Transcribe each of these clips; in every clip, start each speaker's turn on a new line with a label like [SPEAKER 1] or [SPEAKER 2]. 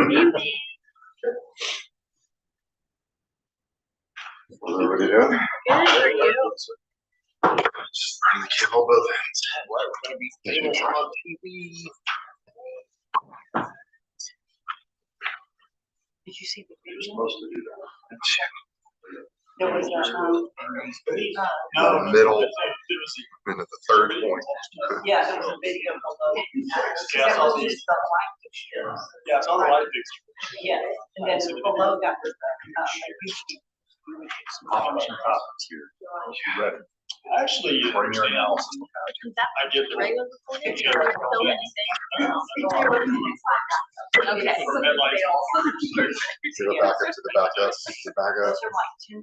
[SPEAKER 1] What are you doing?
[SPEAKER 2] Good, how are you?
[SPEAKER 1] Just trying to keep all both ends.
[SPEAKER 2] Did you see the
[SPEAKER 1] You're
[SPEAKER 2] video?
[SPEAKER 1] supposed to do that.
[SPEAKER 2] There was
[SPEAKER 1] The middle, and at the third point.
[SPEAKER 2] yeah, there was a video below.
[SPEAKER 3] Yeah, it's all these- Yeah, it's all the light fixtures.
[SPEAKER 2] Yeah, and then below that was
[SPEAKER 3] Actually, you understand, I get the.
[SPEAKER 2] regular recording, or film anything? Okay.
[SPEAKER 3] For headlights.
[SPEAKER 1] So go back up to the backup, the backup.
[SPEAKER 2] Those are like 10,000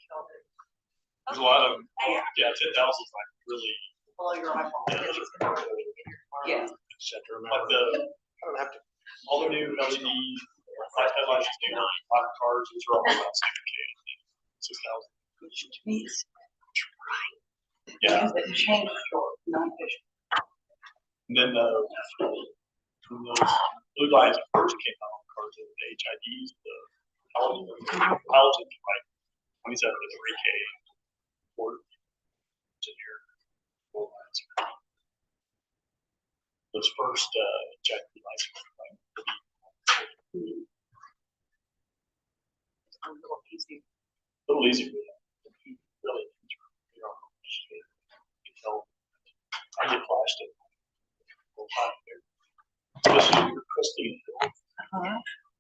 [SPEAKER 2] kilograms
[SPEAKER 3] There's a lot of, yeah, 10,000 is like really.
[SPEAKER 2] below your eyeball. Yeah.
[SPEAKER 3] Like all the new LED light headlights, new light cars, those are all about 6,000. Yeah,
[SPEAKER 2] Because it changed short, non-fiction.
[SPEAKER 3] and then when those blue lights first came out on cars, the HIDs, the halogen, like 27 to 3K. Or engineer full lights. Those first HID lights were like
[SPEAKER 2] A little easy.
[SPEAKER 3] a little easier. Really, you know, you tell. I get flashed at all the time there. Especially your Christie Hill.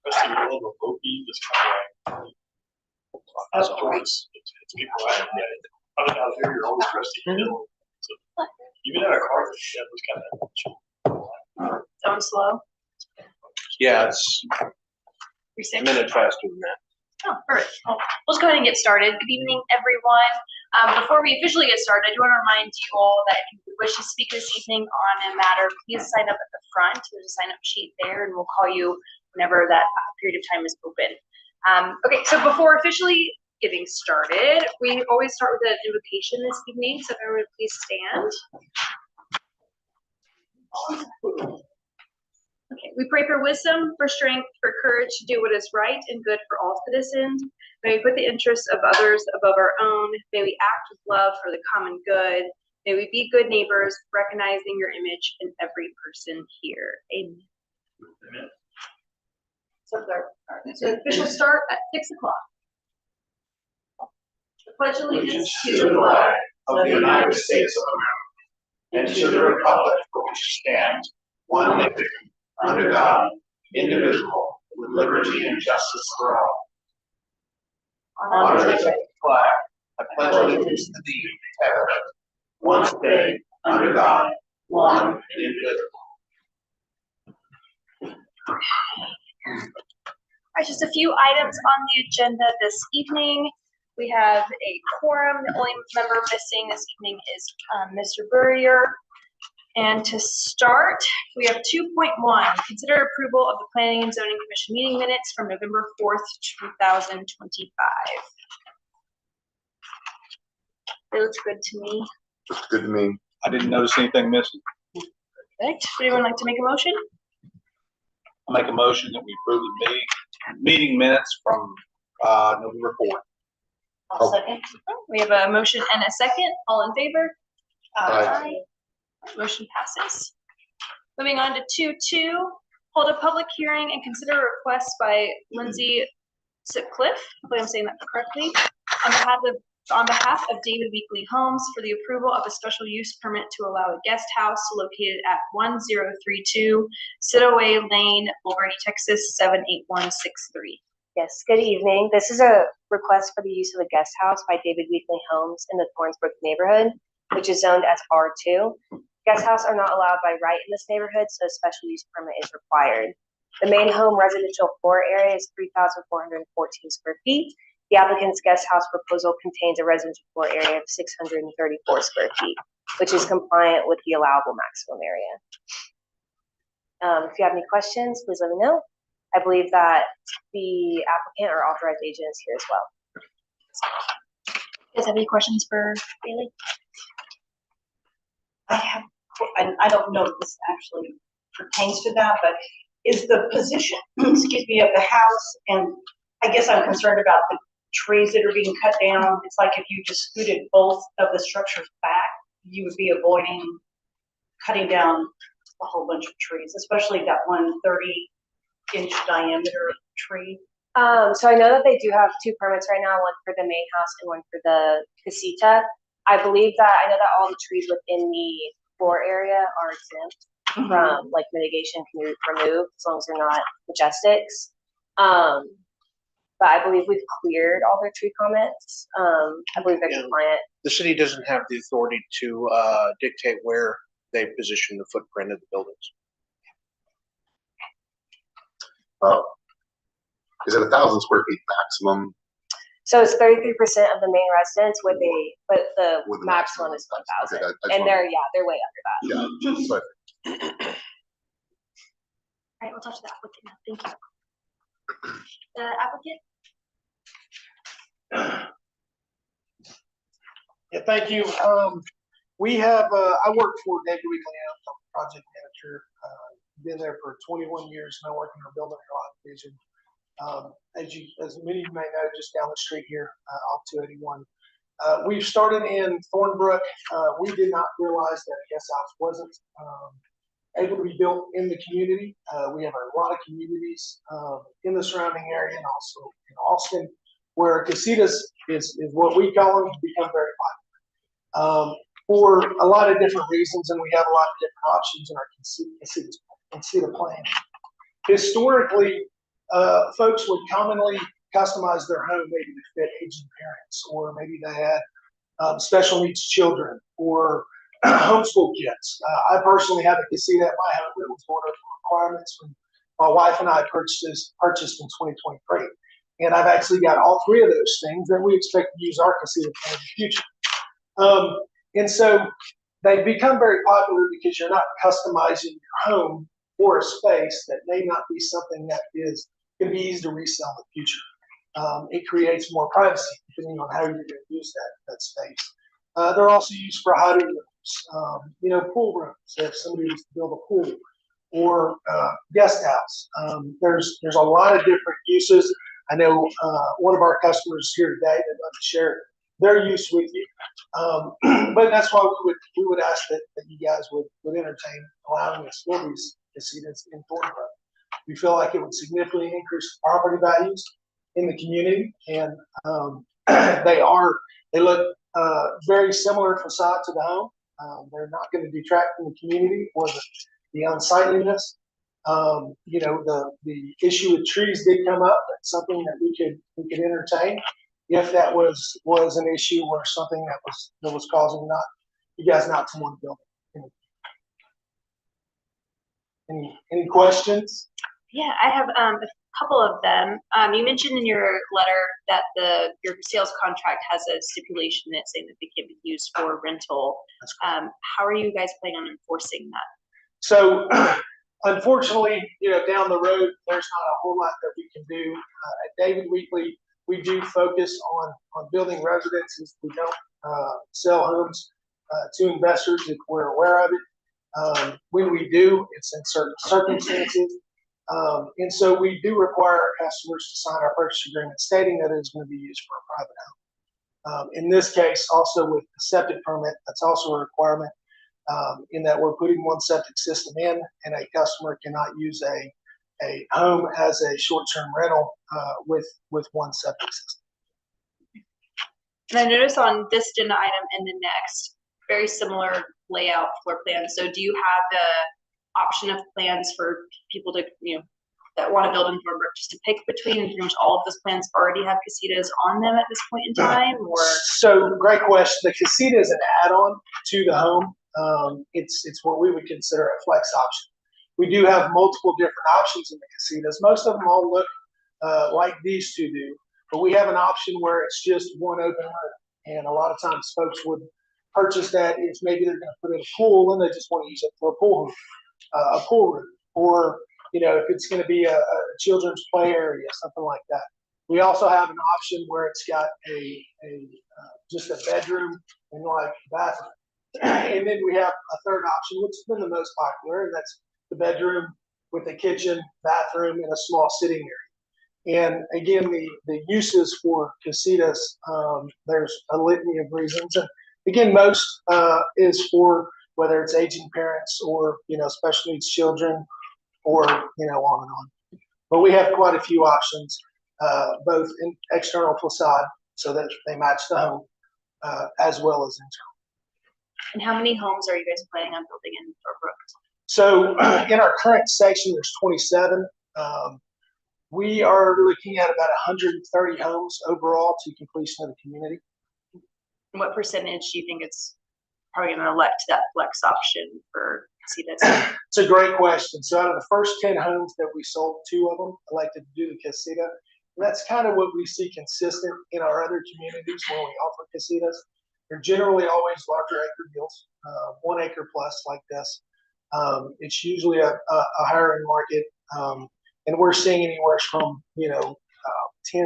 [SPEAKER 3] Christie Hill, the Loki, this kind of like. As always, it's people out here, you're always Christie Hill. So, even at a car that was kind of.
[SPEAKER 2] Going slow?
[SPEAKER 4] Yeah, it's
[SPEAKER 2] You're
[SPEAKER 4] a
[SPEAKER 2] saying?
[SPEAKER 4] minute faster than that.
[SPEAKER 5] Oh, perfect. Well, let's go ahead and get started. Good evening, everyone. Before we officially get started, I do want to remind you all that if you wish to speak this evening on a matter, please sign up at the front. There's a sign-up sheet there, and we'll call you whenever that period of time is open. Okay, so before officially getting started, we always start with an invocation this evening, so if everyone would please stand. Okay, we pray for wisdom, for strength, for courage to do what is right and good for all citizens. May we put the interests of others above our own. May we act with love for the common good. May we be good neighbors, recognizing your image in every person here. Amen.
[SPEAKER 3] Amen.
[SPEAKER 5] So the official start at 6 o'clock. Pledge allegiance to the flag
[SPEAKER 6] of the United States of America, and to the republic for which it stands, one nation, under God, indivisible, with liberty and justice for all. Honor to the flag, I pledge allegiance to thee, Tether, one state, under God, one and indivisible.
[SPEAKER 5] All right, just a few items on the agenda this evening. We have a quorum. The only member missing this evening is Mr. Burrier. And to start, we have 2.1, consider approval of the Planning and Zoning Commission meeting minutes from November 4th, 2025. It looks good to me.
[SPEAKER 1] Looks good to me.
[SPEAKER 4] I didn't notice anything missing.
[SPEAKER 5] Perfect. Would anyone like to make a motion?
[SPEAKER 4] I'll make a motion that we approve the meeting minutes from November 4th.
[SPEAKER 2] I'll second.
[SPEAKER 5] We have a motion and a second. All in favor?
[SPEAKER 1] Aye.
[SPEAKER 5] Motion passes. Moving on to 2.2, hold a public hearing and consider a request by Lindsay Sitcliffe, hopefully I'm saying that correctly, on behalf of David Weekly Homes for the approval of a special use permit to allow a guest house located at 1032 Sitaway Lane, Bulverde, Texas 78163.
[SPEAKER 7] Yes, good evening. This is a request for the use of a guest house by David Weekly Homes in the Thornsbrook neighborhood, which is zoned as R2. Guest houses are not allowed by right in this neighborhood, so a special use permit is required. The main home residential floor area is 3,414 square feet. The applicant's guest house proposal contains a residential floor area of 634 square feet, which is compliant with the allowable maximum area. If you have any questions, please let me know. I believe that the applicant or authorized agent is here as well.
[SPEAKER 5] You guys have any questions for Bailey?
[SPEAKER 2] I don't know if this actually pertains to that, but is the position, excuse me, of the house, and I guess I'm concerned about the trees that are being cut down. It's like if you just scooted both of the structures back, you would be avoiding cutting down a whole bunch of trees, especially that one 30-inch diameter tree.
[SPEAKER 7] So I know that they do have 2 permits right now, one for the main house and one for the casita. I believe that, I know that all the trees within the floor area are exempt from like mitigation can be removed as long as they're not majestics. But I believe we've cleared all their tree comments. I believe they're
[SPEAKER 8] Yeah.
[SPEAKER 7] compliant.
[SPEAKER 8] The city doesn't have the authority to dictate where they position the footprint of the buildings.
[SPEAKER 1] Is it 1,000 square feet maximum?
[SPEAKER 7] So it's 33% of the main residence but the
[SPEAKER 1] With the
[SPEAKER 7] maximum is
[SPEAKER 1] maximum.
[SPEAKER 7] 1,000.
[SPEAKER 1] Okay, I just
[SPEAKER 7] And they're way under that.
[SPEAKER 1] Yeah, so
[SPEAKER 5] All right, we'll talk to the applicant now. Thank you. The applicant?
[SPEAKER 9] Yeah, thank you. We have, I work for David Weekly, I'm the project manager. Been there for 21 years, and I work in our building and lot division. As many of you may know, just down the street here, off 281. We've started in Thornbrook. We did not realize that a guest house wasn't able to be built in the community. We have a lot of communities in the surrounding area and also in Austin, where casitas is what we call them, become very popular for a lot of different reasons, and we have a lot of different options in our casita plan. Historically, folks would commonly customize their home maybe to fit aging parents, or maybe they had special needs children or homeschool kids. I personally have a casita at my home that was one of the requirements when my wife and I purchased in 2023. And I've actually got all 3 of those things that we expect to use our casita for in the future. And so they become very popular because you're not customizing your home for a space that may not be something that is going to be easy to resell in the future. It creates more privacy depending on how you're going to use that space. They're also used for hiding rooms, pool rooms, if somebody was to build a pool, or guest house. There's a lot of different uses. I know one of our customers here today that would share their use with you. But that's why we would ask that you guys would entertain allowing us for these casitas in Thornbrook. We feel like it would significantly increase property values in the community, and they look very similar facade to the home. They're not going to detract from the community or the unsightliness. The issue with trees did come up. That's something that we could entertain if that was an issue or something that was causing you guys not to want to build it. Any questions?
[SPEAKER 5] Yeah, I have a couple of them. You mentioned in your letter that your sales contract has a stipulation that's saying that they can be used for rental. How are you guys planning on enforcing that?
[SPEAKER 9] So, unfortunately, down the road, there's not a whole lot that we can do. At David Weekly, we do focus on building residences. We don't sell homes to investors if we're aware of it. When we do, it's in certain circumstances. And so we do require our customers to sign our purchase agreement stating that it is going to be used for a private home. In this case, also with the septic permit, that's also a requirement in that we're putting one septic system in, and a customer cannot use a home as a short-term rental with one septic system.
[SPEAKER 5] And I noticed on this agenda item and the next, very similar layout floor plan. So do you have the option of plans for people to, that want to build in Thornbrook just to pick between, and pretty much all of those plans already have casitas on them at this point in time, or?
[SPEAKER 9] So great question. The casita is an add-on to the home. It's what we would consider a flex option. We do have multiple different options in the casitas. Most of them all look like these 2 do, but we have an option where it's just one open room. And a lot of times folks would purchase that if maybe they're going to put in a pool and they just want to use it for a pool room, or if it's going to be a children's play area, something like that. We also have an option where it's got just a bedroom and like bathroom. And then we have a third option, which has been the most popular, and that's the bedroom with a kitchen, bathroom, and a small sitting area. And again, the uses for casitas, there's a litany of reasons. And again, most is for whether it's aging parents or, special needs children or, on and on. But we have quite a few options, both in external facade so that they match the home, as well as internal.
[SPEAKER 5] And how many homes are you guys planning on building in Fort
[SPEAKER 9] So in our current section, there's 27. We are looking at about 130 homes overall to completion of the community.
[SPEAKER 5] And what percentage do you think it's probably going to elect that flex option for casitas?
[SPEAKER 9] It's a great question. So out of the first 10 homes that we sold, 2 of them elected to do the casita. And that's kind of what we see consistent in our other communities where we offer casitas. They're generally always larger acre deals, 1 acre plus like this. It's usually a higher end market. And we're seeing anywhere from, 10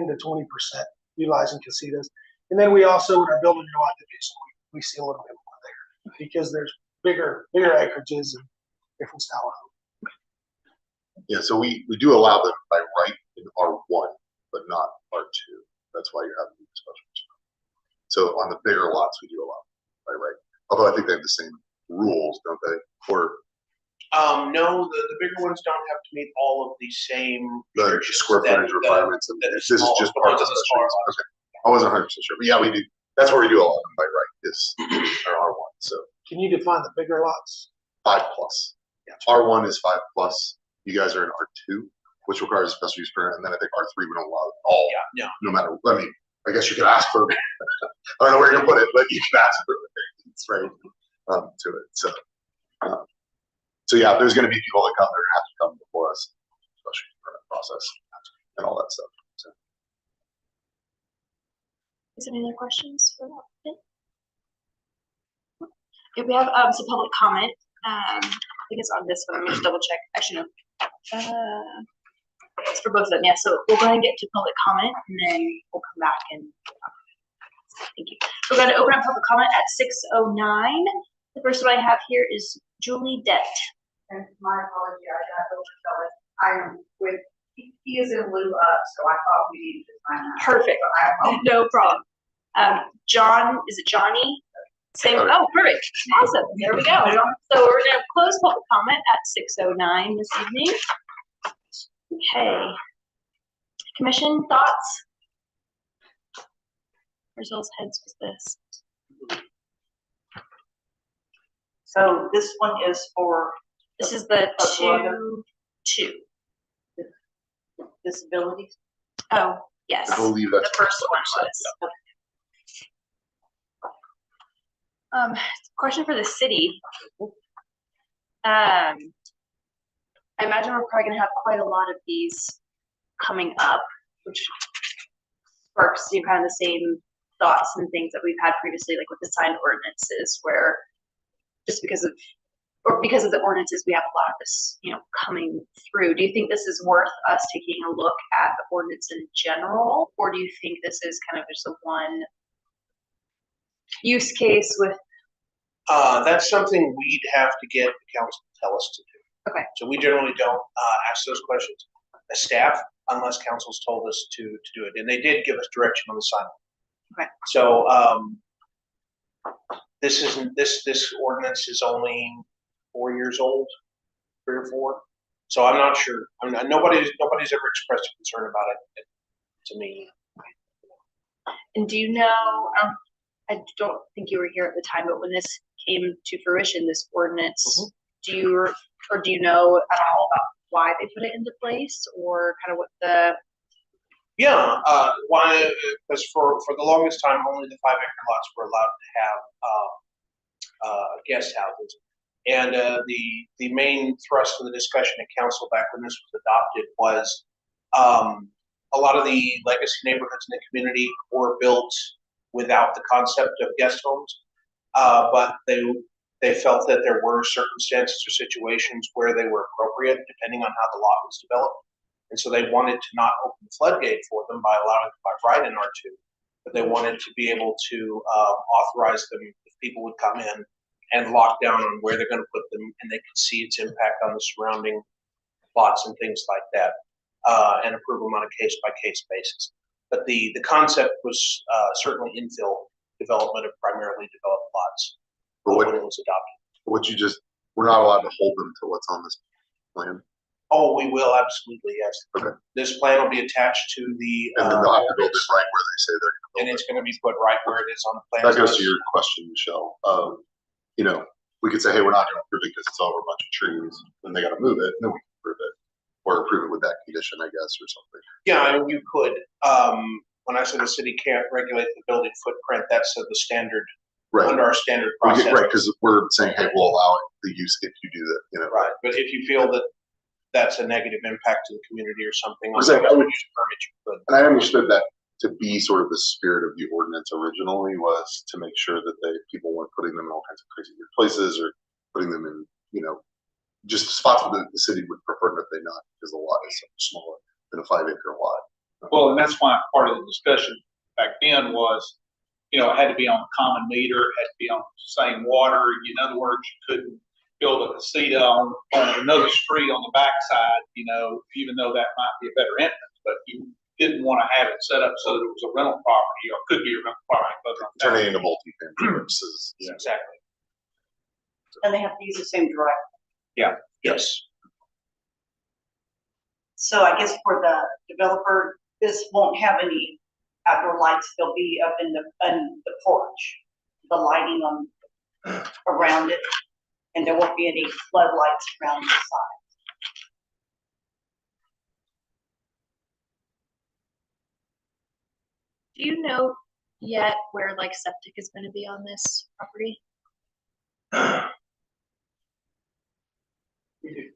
[SPEAKER 9] to 20% utilizing casitas. And then we also, in our building and lot division, we see a little bit more there because there's bigger acreages and different style of home.
[SPEAKER 1] Yeah, so we do allow them by right in R1, but not R2. That's why you're having the special. So on the bigger lots, we do allow by right. Although I think they have the same rules, don't they? Or
[SPEAKER 8] No, the bigger ones don't have to meet all of the same
[SPEAKER 1] the
[SPEAKER 8] restrictions
[SPEAKER 1] square footage
[SPEAKER 8] that-
[SPEAKER 1] requirements, and
[SPEAKER 8] that
[SPEAKER 1] this
[SPEAKER 8] the
[SPEAKER 1] is
[SPEAKER 8] small-
[SPEAKER 1] just
[SPEAKER 8] the
[SPEAKER 1] part of
[SPEAKER 8] ones
[SPEAKER 1] the
[SPEAKER 8] in the
[SPEAKER 1] special.
[SPEAKER 8] smaller lots.
[SPEAKER 1] Okay, I wasn't 100% sure, but yeah, we do. That's where we do allow them by right. Is our R1. So
[SPEAKER 9] Can you define the bigger lots?
[SPEAKER 1] 5 plus. R1 is 5 plus. You guys are in R2, which requires a special use permit, and then I think R3 we don't allow it all.
[SPEAKER 8] Yeah,
[SPEAKER 1] No matter. I mean, I guess you could ask for. I don't know where you're gonna put it, but you can ask for it's right to it. So yeah, there's gonna be people that come. They're gonna have to come before us, special use permit process and all that stuff. So.
[SPEAKER 5] Is there any other questions for that? Okay, we have some public comment. I think it's on this one. Let me just double check. Actually, no. It's for both of them. Yeah. So we'll go ahead and get to public comment, and then we'll come back and. Thank you. We're going to open up public comment at 6:09. The first one I have here is Julie Dett.
[SPEAKER 2] And my apology, I got overzealous. I'm with, he is in lieu of, so I thought we needed to sign that.
[SPEAKER 5] Perfect.
[SPEAKER 2] But I apologize.
[SPEAKER 5] No problem. John, is it Johnny? Same. Oh, perfect. Awesome. There we go. So we're going to close public comment at 6:09 this evening. Okay. Commission thoughts? Where's those heads with this?
[SPEAKER 2] So this one is for
[SPEAKER 5] This is the
[SPEAKER 2] brother.
[SPEAKER 5] 2.
[SPEAKER 2] disabilities.
[SPEAKER 5] Oh, yes.
[SPEAKER 1] I believe that's
[SPEAKER 5] The first one was. Question for the city. I imagine we're probably gonna have quite a lot of these coming up, which sparks kind of the same thoughts and things that we've had previously, like with the sign ordinances, where just because of the ordinances, we have a lot of this, coming through. Do you think this is worth us taking a look at the ordinance in general, or do you think this is kind of just a one use case with?
[SPEAKER 8] That's something we'd have to get the council to tell us to do.
[SPEAKER 5] Okay.
[SPEAKER 8] So we generally don't ask those questions as staff unless council's told us to do it, and they did give us direction on the sign.
[SPEAKER 5] Okay.
[SPEAKER 8] So this ordinance is only 4 years old, 3 or 4. So I'm not sure. Nobody's ever expressed a concern about it to me.
[SPEAKER 5] And do you know? I don't think you were here at the time, but when this came to fruition, this ordinance, do you know at all about why they put it into place, or kind of what the?
[SPEAKER 8] Yeah, why? Because for the longest time, only the 5 acre lots were allowed to have guest houses, and the main thrust of the discussion at council back when this was adopted was a lot of the legacy neighborhoods in the community were built without the concept of guest homes, but they felt that there were circumstances or situations where they were appropriate depending on how the lot was developed. And so they wanted to not open the floodgate for them by allowing them by right in R2, but they wanted to be able to authorize them if people would come in and lock down on where they're going to put them, and they could see its impact on the surrounding plots and things like that, and approve them on a case-by-case basis. But the concept was certainly infill development of primarily developed plots
[SPEAKER 1] But
[SPEAKER 8] when it was adopted.
[SPEAKER 1] we're not allowed to hold them to what's on this plan.
[SPEAKER 8] Oh, we will, absolutely, yes.
[SPEAKER 1] Okay.
[SPEAKER 8] This plan will be attached to the.
[SPEAKER 1] And then they'll have to build it right where they say they're
[SPEAKER 8] And
[SPEAKER 1] gonna build
[SPEAKER 8] it's gonna be put right where it is on the
[SPEAKER 1] it.
[SPEAKER 8] plan.
[SPEAKER 1] That goes to your question, Michelle. You know, we could say, hey, we're not gonna approve it because it's over a bunch of trees, and they gotta move it, and then we can approve it. Or approve it with that condition, I guess, or something.
[SPEAKER 8] Yeah, and you could, when I said the city can't regulate the building footprint, that's the standard,
[SPEAKER 1] Right.
[SPEAKER 8] under our standard
[SPEAKER 1] We
[SPEAKER 8] process.
[SPEAKER 1] get, right, because we're saying, hey, we'll allow it, the use if you do that, you know.
[SPEAKER 8] Right, but if you feel that that's a negative impact to the community or something, like
[SPEAKER 1] Exactly.
[SPEAKER 8] that, permit, you could.
[SPEAKER 1] And I understood that to be sort of the spirit of the ordinance originally was to make sure that people weren't putting them in all kinds of crazy weird places or putting them in, you know, just spots where the city would prefer that they not, because the lot is so much smaller than a 5-acre lot.
[SPEAKER 4] Well, and that's why part of the discussion back then was, you know, it had to be on a common meter, it had to be on the same water. In other words, you couldn't build a casita on another street on the backside, you know, even though that might be a better entrance, but you didn't want to have it set up so that it was a rental property or could be a rental property.
[SPEAKER 1] Turning into multi-family purposes.
[SPEAKER 8] Yeah, exactly.
[SPEAKER 2] And they have to use the same drive.
[SPEAKER 8] Yes.
[SPEAKER 2] So I guess for the developer, this won't have any outdoor lights. They'll be up in the porch, the lighting on around it, and there won't be any floodlights around the side.
[SPEAKER 5] Do you know yet where like septic is gonna be on this property?
[SPEAKER 3] We do.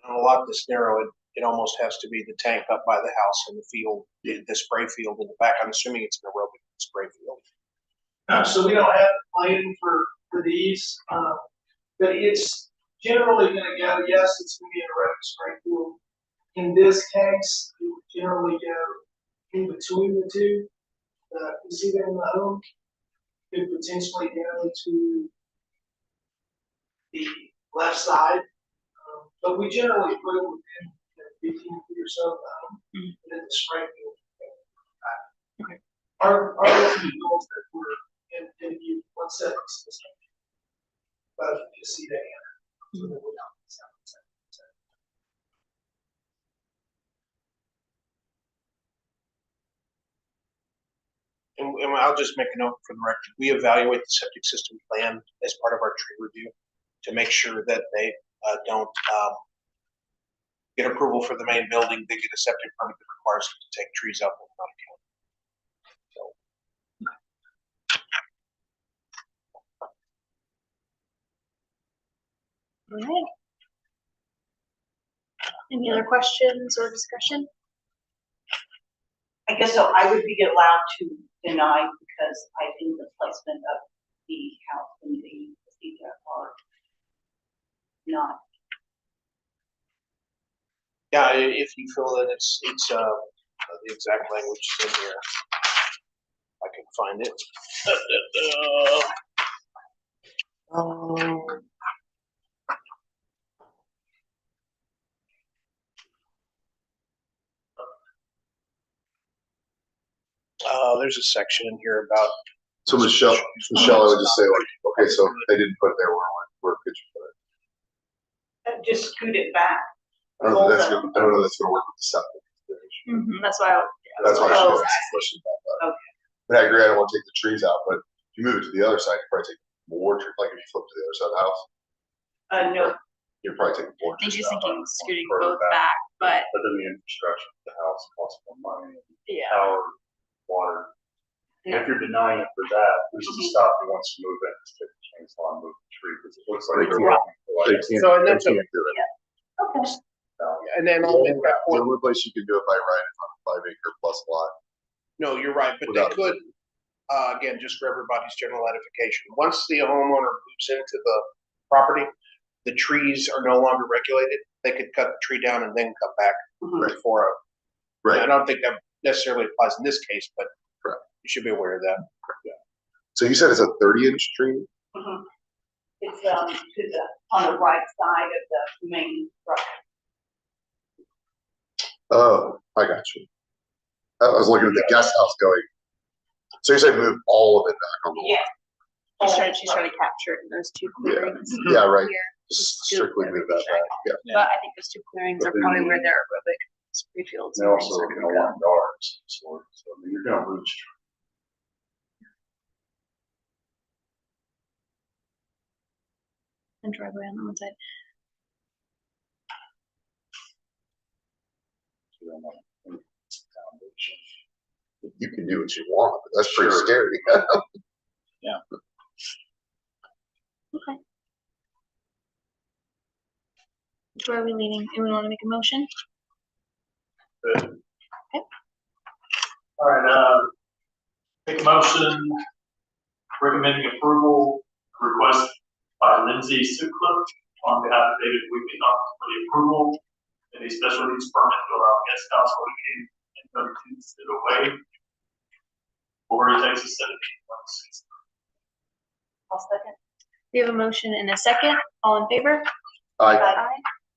[SPEAKER 8] On a lot this narrow, it almost has to be the tank up by the house in the field, the spray field in the back. I'm assuming it's an aerobic spray field.
[SPEAKER 9] So we don't have a plan for these, but it's generally gonna go, yes, it's gonna be an aerobic spray field. In this case, it would generally go in between the two. You see that in the home, could potentially go to the left side. But we generally put it within 15 feet or so of the home, and then the spray field. Okay. Our goals that we're in view, one septic system. But you see that here. So that we're not
[SPEAKER 8] And I'll just make a note for the record. We evaluate the septic system plan as part of our tree review to make sure that they don't get approval for the main building. They get a septic permit that requires them to take trees out when not accounted.
[SPEAKER 5] All right. Any other questions or discussion?
[SPEAKER 2] I guess so. I would be allowed to deny because I think the placement of the house and the casita are not.
[SPEAKER 8] Yeah, if you feel that it's the exact language is in here, I can find it. There's a section in here about.
[SPEAKER 1] So Michelle, I would just say like, okay, so they didn't put it there, where could you put it?
[SPEAKER 2] Just scoot it back.
[SPEAKER 1] I don't know if that's gonna work with the septic.
[SPEAKER 5] That's why.
[SPEAKER 1] That's why I should
[SPEAKER 2] Oh.
[SPEAKER 1] ask a question about that.
[SPEAKER 2] Okay.
[SPEAKER 1] But I agree, I don't want to take the trees out, but if you move it to the other side, you probably take more trees, like if you flip to the other side of the house,
[SPEAKER 2] No,
[SPEAKER 1] you're probably taking more
[SPEAKER 5] I think
[SPEAKER 1] trees
[SPEAKER 5] she's
[SPEAKER 1] out.
[SPEAKER 5] thinking scooting both back, but
[SPEAKER 6] But then the infrastructure of the house costs more money,
[SPEAKER 5] yeah.
[SPEAKER 6] power, water. And if you're denying it for that, who's to stop who wants to move in, just take the chainsaw and move the tree, because it looks like.
[SPEAKER 1] They
[SPEAKER 6] they're
[SPEAKER 1] can't.
[SPEAKER 6] working for
[SPEAKER 1] They
[SPEAKER 6] like-
[SPEAKER 1] can't,
[SPEAKER 8] So, and
[SPEAKER 1] they
[SPEAKER 8] that's a-
[SPEAKER 1] can't do it.
[SPEAKER 2] okay.
[SPEAKER 8] And then I'll make that
[SPEAKER 1] The
[SPEAKER 8] point.
[SPEAKER 1] only place you can do it by right is on a 5-acre plus lot.
[SPEAKER 8] No, you're right, but they
[SPEAKER 1] Without-
[SPEAKER 8] could, again, just for everybody's general edification, once the homeowner moves into the property, the trees are no longer regulated. They could cut the tree down and then cut back
[SPEAKER 2] Mhm.
[SPEAKER 8] for a, I
[SPEAKER 1] Right,
[SPEAKER 8] don't think that necessarily applies in this case, but
[SPEAKER 1] Correct.
[SPEAKER 8] you should be aware of that.
[SPEAKER 1] so you said it's a 30-inch tree?
[SPEAKER 2] Mhm. It's, on the right side of the main structure.
[SPEAKER 1] Oh, I got you. I was looking at the guest house going. So you're saying move all of it back on the
[SPEAKER 2] Yeah.
[SPEAKER 1] wall?
[SPEAKER 5] She's trying to capture it in those two clearings.
[SPEAKER 1] Yeah, right.
[SPEAKER 5] Here.
[SPEAKER 1] Just strictly move that back, yeah.
[SPEAKER 5] But I think those two clearings are probably where their aerobic spray fields
[SPEAKER 6] They
[SPEAKER 5] and things
[SPEAKER 6] also
[SPEAKER 5] are
[SPEAKER 6] can
[SPEAKER 5] gonna go.
[SPEAKER 6] align yards, so I mean, you're gonna lose.
[SPEAKER 5] And driveway on the one side.
[SPEAKER 1] You can do what you want, but that's pretty
[SPEAKER 6] Sure.
[SPEAKER 1] scary.
[SPEAKER 5] Okay. Which way are we leaning? Anyone want to make a motion?
[SPEAKER 3] All right, make a motion recommending approval, request by Lindsay Sutcliffe on behalf of David Weekly for the approval of a special use permit to allow guest house located in 32 Citadel Way, Florida, Texas 1716.
[SPEAKER 2] I'll second.
[SPEAKER 5] We have a motion and a second. All in favor?
[SPEAKER 1] I,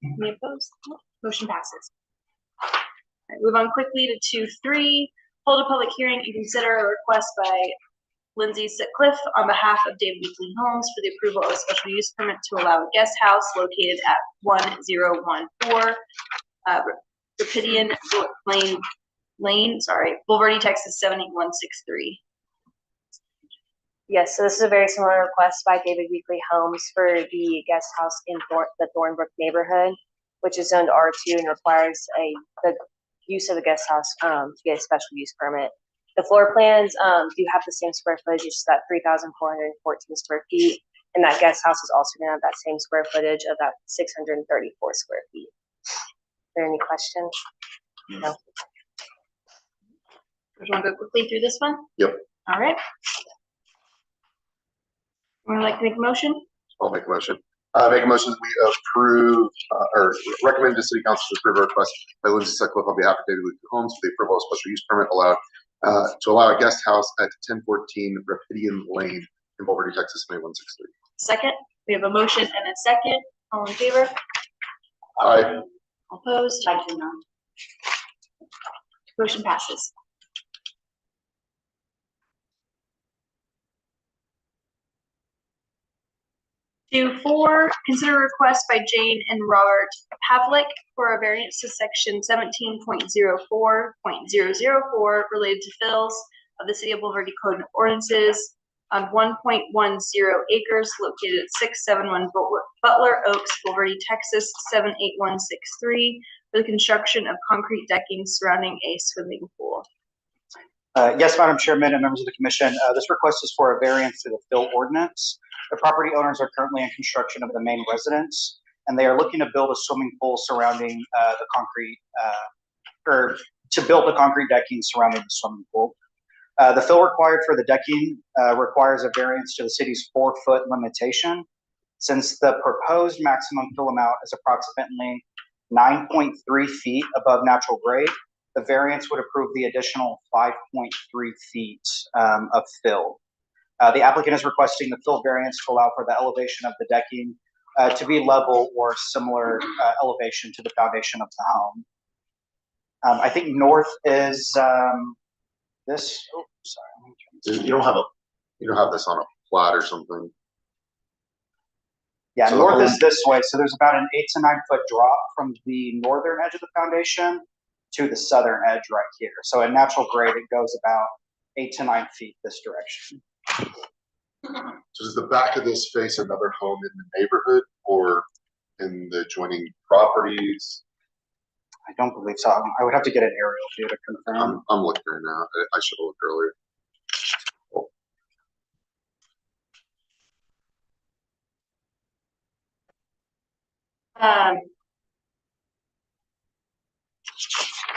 [SPEAKER 5] Any opposed? No. Motion passes. All right, move on quickly to 2-3. Hold a public hearing and consider a request by Lindsay Sutcliffe on behalf of David Weekly Homes for the approval of a special use permit to allow a guest house located at 1014 Rapidian Lane, Bulverde, Texas 78163.
[SPEAKER 7] Yes, so this is a very similar request by David Weekly Homes for the guest house in the Thornbrook neighborhood, which is zoned R2 and requires the use of the guest house to get a special use permit. The floor plans do have the same square footage, it's that 3,414 square feet, and that guest house is also gonna have that same square footage of that 634 square feet. Are there any questions? No.
[SPEAKER 5] Do you want to go quickly through this one?
[SPEAKER 1] Yep.
[SPEAKER 5] All right. Would like to make a motion?
[SPEAKER 1] I'll make a motion. Make a motion that we approve, or recommend to city council to approve a request by Lindsay Sutcliffe on behalf of David Weekly Homes for the approval of special use permit to allow a guest house at 1014 Rapidian Lane in Bulverde, Texas 2163.
[SPEAKER 5] Second. We have a motion and a second. All in favor?
[SPEAKER 1] Aye.
[SPEAKER 5] All opposed?
[SPEAKER 2] I do not.
[SPEAKER 5] Motion passes. 2-4, consider a request by Jane and Robert Pavlik for a variance to section 17.04.004 related to fills of the City of Bulverde Code and Ordinances on 1.10 acres located at 671 Butler Oaks, Bulverde, Texas 78163 for the construction of concrete decking surrounding a swimming pool.
[SPEAKER 10] Yes, Madam Chairman and members of the commission, this request is for a variance to the fill ordinance. The property owners are currently in construction of the main residence, and they are looking to build a swimming pool surrounding the concrete, or to build the concrete decking surrounding the swimming pool. The fill required for the decking requires a variance to the city's 4-foot limitation. Since the proposed maximum fill amount is approximately 9.3 feet above natural grade, the variance would approve the additional 5.3 feet of fill. The applicant is requesting the fill variance to allow for the elevation of the decking to be level or similar elevation to the foundation of the home. I think north is this. Oh, sorry.
[SPEAKER 1] You don't have this on a plat or something.
[SPEAKER 10] Yeah,
[SPEAKER 1] So
[SPEAKER 10] north
[SPEAKER 1] the
[SPEAKER 10] is this way. So there's about an 8 to 9 foot drop from the northern edge of the foundation to the southern edge right here. So at natural grade, it goes about 8 to 9 feet this direction.
[SPEAKER 1] So does the back of this face another home in the neighborhood or in the adjoining properties?
[SPEAKER 10] I don't believe so. I would have to get an aerial view to confirm.
[SPEAKER 1] I'm looking right now. I should have looked earlier.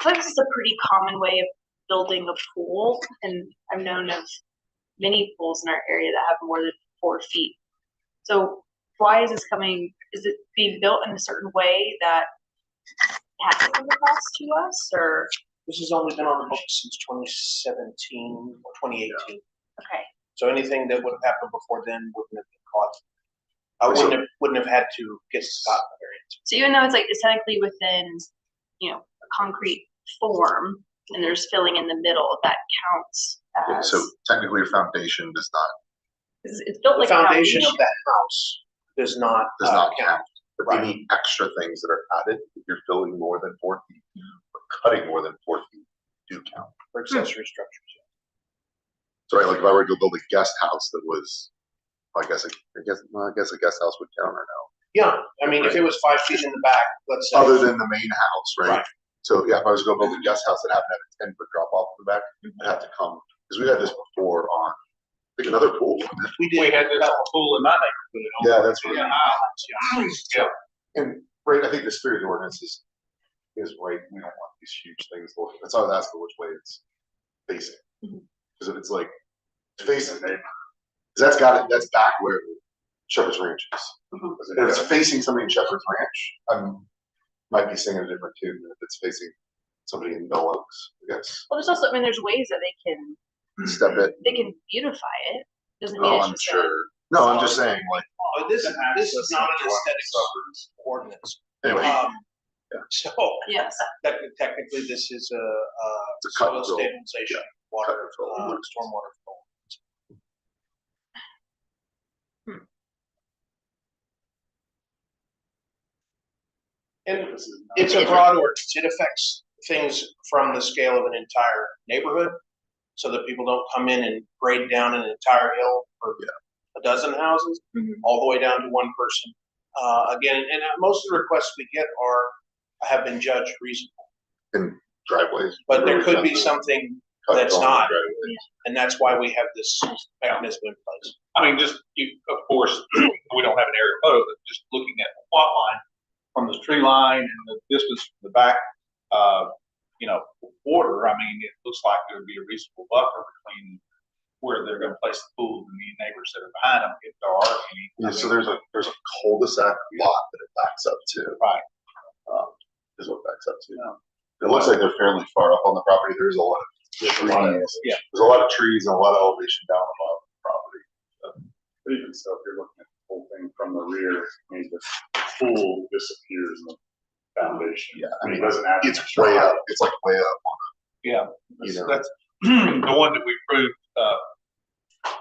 [SPEAKER 5] This is a pretty common way of building a pool, and I've known of many pools in our area that have more than 4 feet. So why is this coming? Is it being built in a certain way that passing the cost to us, or,
[SPEAKER 8] This has only been on the books since 2017 or 2018.
[SPEAKER 5] okay,
[SPEAKER 8] So anything that would have happened before then wouldn't have been caught. I wouldn't have had to get Scott a variance.
[SPEAKER 5] so even though it's technically within, a concrete form, and there's filling in the middle, that counts as,
[SPEAKER 1] So technically your foundation does not,
[SPEAKER 5] it's built
[SPEAKER 8] The
[SPEAKER 5] like a
[SPEAKER 8] foundation of that house does not
[SPEAKER 1] count. But
[SPEAKER 8] Right.
[SPEAKER 1] any extra things that are added, if you're filling more than 4 feet or cutting more than 4 feet, do count.
[SPEAKER 8] for accessory structures.
[SPEAKER 1] So right, like if I were to build a guest house that was, I guess a guest house would count or no.
[SPEAKER 8] Yeah, I mean, if it was 5 feet in the back, let's say.
[SPEAKER 1] Other than the main house, right?
[SPEAKER 8] Right.
[SPEAKER 1] So yeah, if I was gonna build a guest house that happened to have a 10-foot drop off in the back, I'd have to come, because we had this before on, I think another pool. wasn't it?
[SPEAKER 4] We had this pool in my neighborhood.
[SPEAKER 1] Yeah, that's right.
[SPEAKER 4] Yeah.
[SPEAKER 1] And right, I think the spirit of the ordinance is right, we don't want these huge things, that's why I was asking which way it's facing. Because if it's like facing, because that's that's back where Shepherd's Ranch is. If it's facing somebody in Shepherd's Ranch, might be singing a different tune than if it's facing somebody in Bell Oaks, I guess.
[SPEAKER 5] well, there's also, there's ways that
[SPEAKER 1] Step it,
[SPEAKER 5] they can beautify it, doesn't mean
[SPEAKER 1] oh,
[SPEAKER 5] it's
[SPEAKER 1] I'm
[SPEAKER 5] just
[SPEAKER 1] sure. No, I'm just saying, like,
[SPEAKER 8] But this is not an aesthetics ordinance.
[SPEAKER 1] anyway,
[SPEAKER 8] So
[SPEAKER 5] yes.
[SPEAKER 8] technically, this is a
[SPEAKER 1] a cut
[SPEAKER 8] soil
[SPEAKER 1] and fill.
[SPEAKER 8] stabilization,
[SPEAKER 1] Cut
[SPEAKER 8] water,
[SPEAKER 1] and fill.
[SPEAKER 8] stormwater flow. And it's a broad ordinance. It affects things from the scale of an entire neighborhood, so that people don't come in and grade down an entire hill for a dozen houses, all the way down to one person. Again, and most of the requests we get have been judged reasonable,
[SPEAKER 1] in driveways.
[SPEAKER 8] but there
[SPEAKER 1] really
[SPEAKER 8] could be
[SPEAKER 1] gentle,
[SPEAKER 8] something
[SPEAKER 1] cut
[SPEAKER 8] that's
[SPEAKER 1] on
[SPEAKER 8] not,
[SPEAKER 1] driveways.
[SPEAKER 8] and that's why we have this mechanism in place.
[SPEAKER 4] I mean, of course, we don't have an aerial photo, but just looking at the plot line from the tree line and the distance from the back, border, I mean, it looks like there would be a reasonable buffer between where they're gonna place the pool and the neighbors that are behind them if there are any.
[SPEAKER 1] Yeah, so there's a cul-de-sac lot that it backs up to.
[SPEAKER 4] Right.
[SPEAKER 1] Is what it backs up to. It looks like they're fairly far up on the property. There's a lot of trees.
[SPEAKER 4] Yeah.
[SPEAKER 1] There's a lot of trees and a lot of elevation down above the property.
[SPEAKER 11] But even so, if you're looking at the whole thing from the rear, I mean, the pool disappears in the foundation.
[SPEAKER 1] Yeah,
[SPEAKER 11] I mean, it doesn't add.
[SPEAKER 1] It's way up. It's like way up.
[SPEAKER 4] Yeah,
[SPEAKER 1] You know.
[SPEAKER 4] that's the one that we approved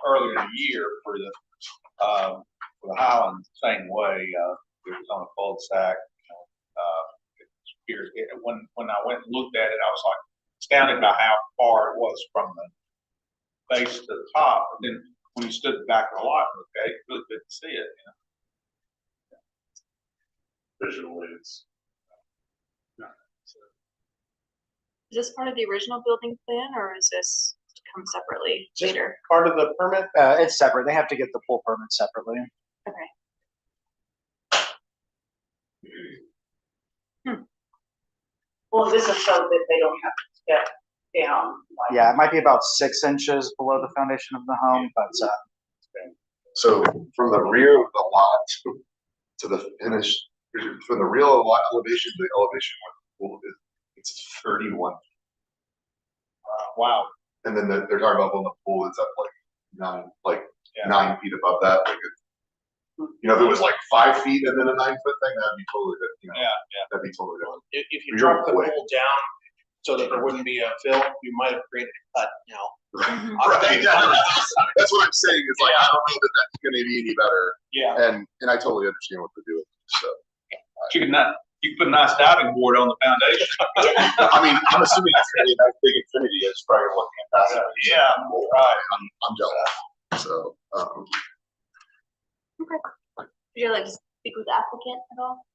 [SPEAKER 4] earlier in the year for the Highlands, same way. It was on a cul-de-sac. When I went and looked at it, I was like astounded by how far it was from the base to the top. And then when you stood back of the lot, okay, you really couldn't see it.
[SPEAKER 11] Visually, it's.
[SPEAKER 5] Is this part of the original building plan, or is this come separately
[SPEAKER 8] Just
[SPEAKER 5] later?
[SPEAKER 8] part of the permit.
[SPEAKER 10] It's separate. They have to get the pool permit separately.
[SPEAKER 5] Okay.
[SPEAKER 2] Well, this is so that they don't have to step down. like-
[SPEAKER 10] Yeah, it might be about 6 inches below the foundation of the home, but
[SPEAKER 1] So from the rear of the lot to the finished, from the real lot elevation to the elevation where the pool is, it's 31.
[SPEAKER 4] Wow.
[SPEAKER 1] And then they're talking about when the pool is up like
[SPEAKER 4] Yeah.
[SPEAKER 1] 9 feet above that. Like if it was like 5 feet and then a 9-foot thing, that'd be totally good.
[SPEAKER 4] Yeah,
[SPEAKER 1] That'd be totally different.
[SPEAKER 8] If you
[SPEAKER 1] You're
[SPEAKER 8] drop the
[SPEAKER 1] quick.
[SPEAKER 8] pool down so that there wouldn't be a fill, you might have created a cut now.
[SPEAKER 1] Right, that's what I'm saying, is like, I don't know that that's gonna be any better,
[SPEAKER 4] Yeah.
[SPEAKER 1] and I totally understand what they're doing, so.
[SPEAKER 4] You can put a nice diving board on the foundation.
[SPEAKER 1] I mean, I'm assuming it's gonna be a nice big infinity, it's probably looking at that.
[SPEAKER 4] Yeah, right.
[SPEAKER 1] I'm jealous, so,
[SPEAKER 5] Would you like to speak with the applicant at all?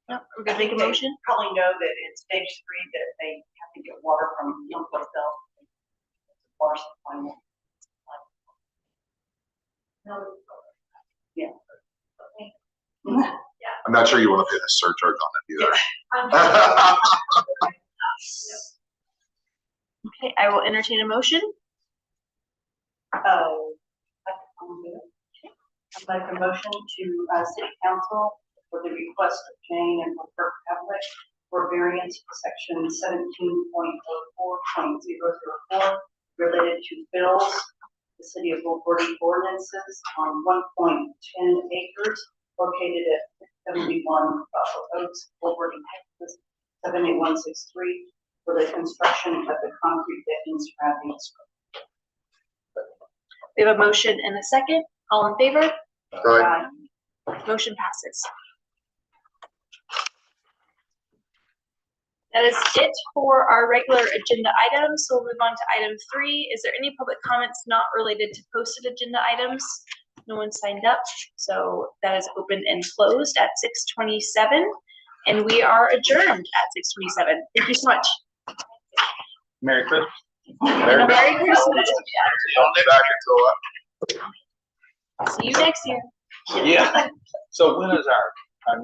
[SPEAKER 5] No, we're gonna make a motion?
[SPEAKER 2] Probably know that in stage 3 that they have to get water from someplace else. Water supply. No. Yeah. Okay.
[SPEAKER 1] I'm not sure you wanna pay the surcharge on it either.
[SPEAKER 5] Okay, I will entertain a motion.
[SPEAKER 2] I'd like a motion to city council for the request of Jane and Robert Pavlik for variance for section 17.04.004 related to bills, the city of Bulverde ordinances on 1.10 acres located at 71 Buffalo Oaks, Bulverde, Texas, 78163 for the construction of the concrete decking surrounding the structure.
[SPEAKER 5] We have a motion and a second. All in favor?
[SPEAKER 1] Aye.
[SPEAKER 5] Motion passes. That is it for our regular agenda items. So we'll move on to item 3. Is there any public comments not related to posted agenda items? No one signed up, so that is open and closed at 6:27, and we are adjourned at 6:27. Thank you so much.
[SPEAKER 4] Merry Christmas.
[SPEAKER 5] And Merry Christmas.
[SPEAKER 1] Back until,
[SPEAKER 5] See you next year.
[SPEAKER 4] Yeah. So when is our